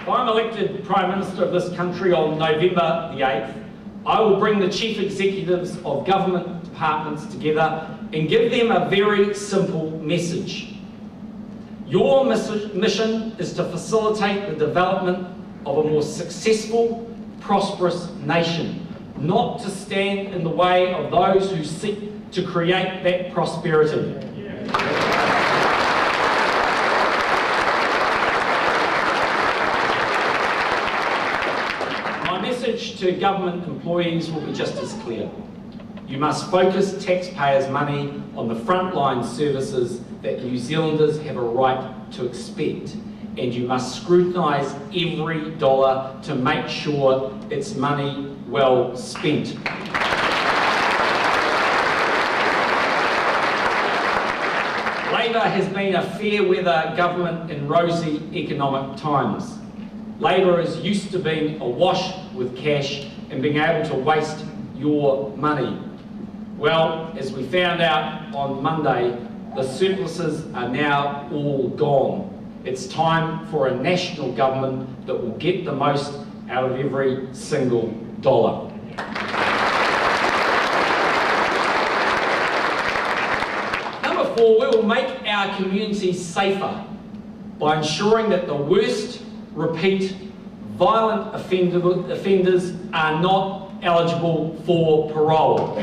if I'm elected Prime Minister of this country on November the 8th, I will bring the chief executives of government departments together and give them a very simple message. Your mission is to facilitate the development of a more successful, prosperous nation, not to stand in the way of those who seek to create that prosperity. My message to government employees will be just as clear. You must focus taxpayers' money on the frontline services that New Zealanders have a right to expect, and you must scrutinise every dollar to make sure it's money well spent. Labour has been a fair-weather government in rosy economic times. Labour is used to being awash with cash and being able to waste your money. Well, as we found out on Monday, the surpluses are now all gone. It's time for a national government that will get the most out of every single dollar. Number 4, we will make our communities safer by ensuring that the worst repeat violent offenders are not eligible for parole.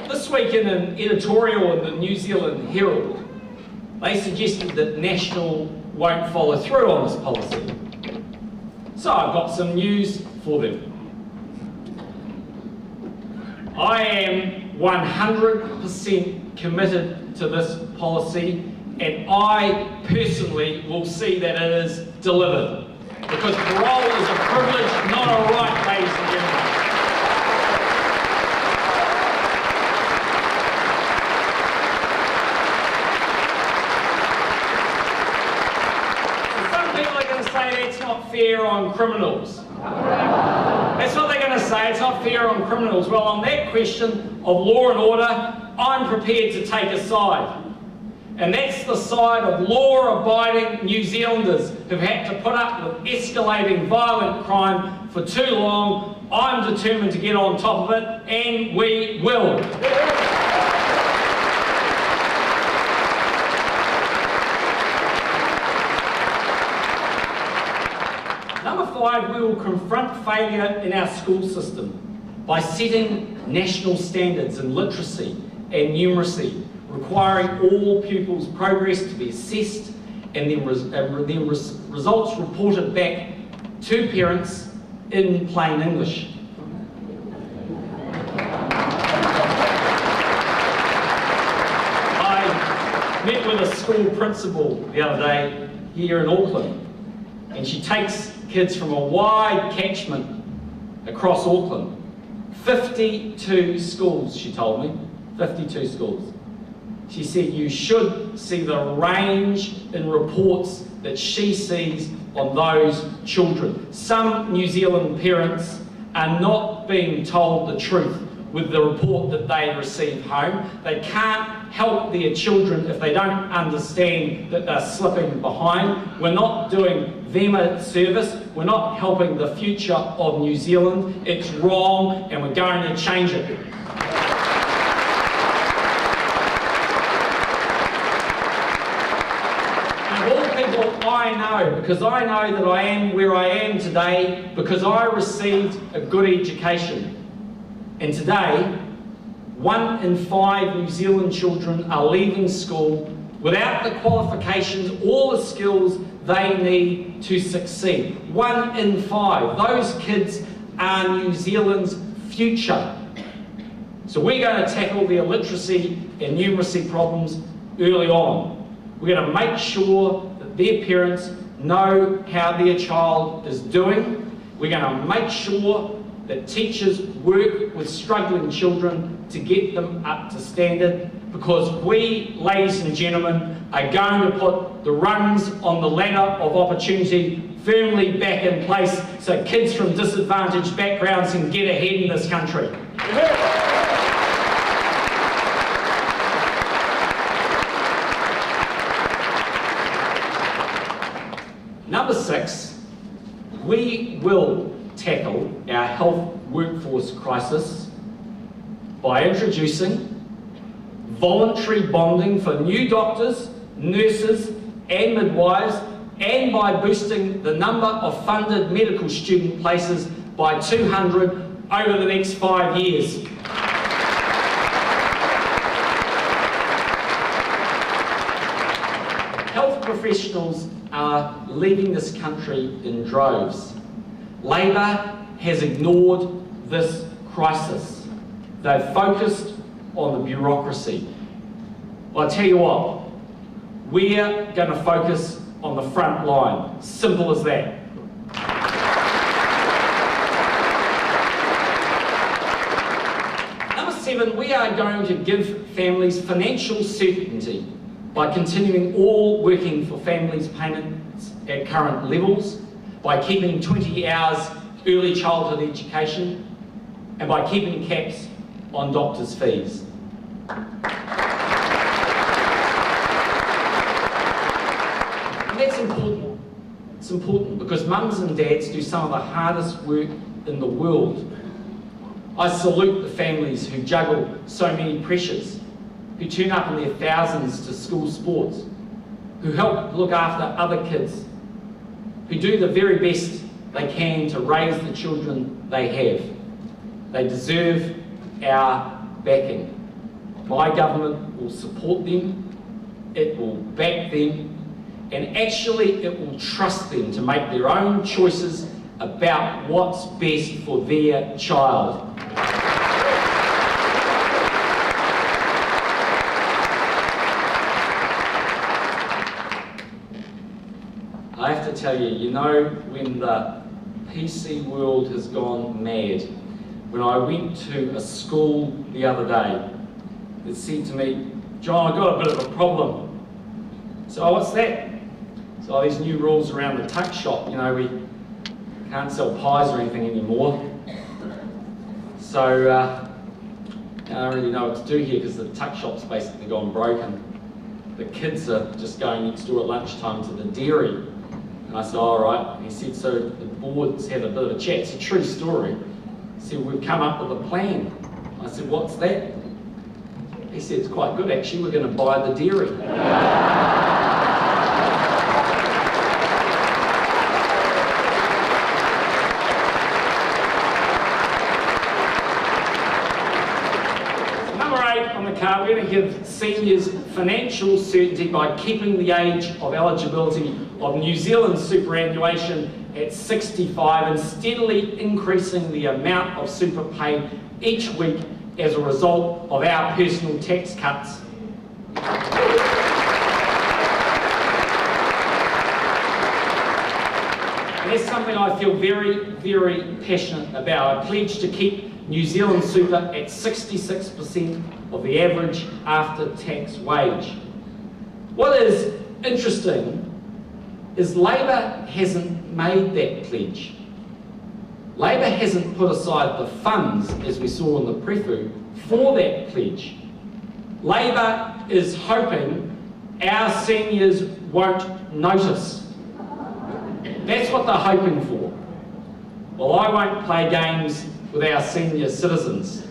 This week in an editorial in the New Zealand Herald, they suggested that National won't follow through on this policy. So I've got some news for them. I am 100% committed to this policy, and I personally will see that it is delivered. Because parole is a privilege, not a right, ladies and gentlemen. So some people are going to say that's not fair on criminals. That's what they're going to say, it's not fair on criminals. Well, on that question of law and order, I'm prepared to take a side. And that's the side of law-abiding New Zealanders who've had to put up with escalating violent crime for too long. I'm determined to get on top of it, and we will. Number 5, we will confront failure in our school system by setting national standards in literacy and numeracy, requiring all pupils' progress to be assessed and then results reported back to parents in plain English. I met with a school principal the other day here in Auckland, and she takes kids from a wide catchment across Auckland. 52 schools, she told me, 52 schools. She said you should see the range in reports that she sees on those children. Some New Zealand parents are not being told the truth with the report that they receive home. They can't help their children if they don't understand that they're slipping behind. We're not doing them a service. We're not helping the future of New Zealand. It's wrong, and we're going to change it. I know, because I know that I am where I am today because I received a good education. And today, 1 in 5 New Zealand children are leaving school without the qualifications or the skills they need to succeed. 1 in 5. Those kids are New Zealand's future. So we're going to tackle their literacy and numeracy problems early on. We're going to make sure that their parents know how their child is doing. We're going to make sure that teachers work with struggling children to get them up to standard, because we, ladies and gentlemen, are going to put the rungs on the ladder of opportunity firmly back in place so kids from disadvantaged backgrounds can get ahead in this country. we will tackle our health workforce crisis by introducing voluntary bonding for new doctors, nurses and midwives, and by boosting the number of funded medical student places by 200 over the next 5 years. Health professionals are leaving this country in droves. Labor has ignored this crisis. They've focused on the bureaucracy. Well, I tell you what, we're going to focus on the front line. Simple as that. Number 7, we are going to give families financial certainty by continuing all working for families payments at current levels, by keeping 20 hours early childhood education, and by keeping caps on doctors' fees. And that's important. It's important because mums and dads do some of the hardest work in the world. I salute the families who juggle so many pressures, who turn up in their thousands to school sports, who help look after other kids, who do the very best they can to raise the children they have. They deserve our backing. My government will support them, it will back them, and actually it will trust them to make their own choices about what's best for their child. I have to tell you, you know, when the PC world has gone mad, when I went to a school the other day that said to me, "John, I've got a bit of a problem." So, "Oh, what's that?" So, these new rules around the tuck shop, you know, we can't sell pies or anything anymore. So, I don't really know what to do here because the tuck shop's basically gone broken. The kids are just going next door at lunchtime to the dairy. And I said, "All right." And he said, "So the board's had a bit of a chat." It's a true story. He said, "We've come up with a plan." I said, "What's that?" He said, "It's quite good actually, we're going to buy the dairy." Number 8 on the card, we're going to give seniors financial certainty by keeping the age of eligibility of New Zealand superannuation at 65 and steadily increasing the amount of super paid each week as a result of our personal tax cuts. And that's something I feel very, very passionate about. I pledge to keep New Zealand super at 66% of the average after-tax wage. What is interesting is Labor hasn't made that pledge. Labor hasn't put aside the funds, as we saw in the prefu, for that pledge. Labor is hoping our seniors won't notice. That's what they're hoping for. Well, I won't play games with our senior citizens.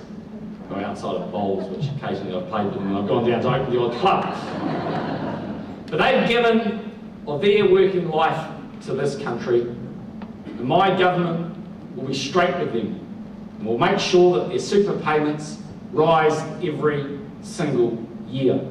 Go outside of bowls, which occasionally I've played with them, and I've gone down to open the odd club. But they've given of their working life to this country, and my government will be straight with them. And we'll make sure that their super payments rise every single year.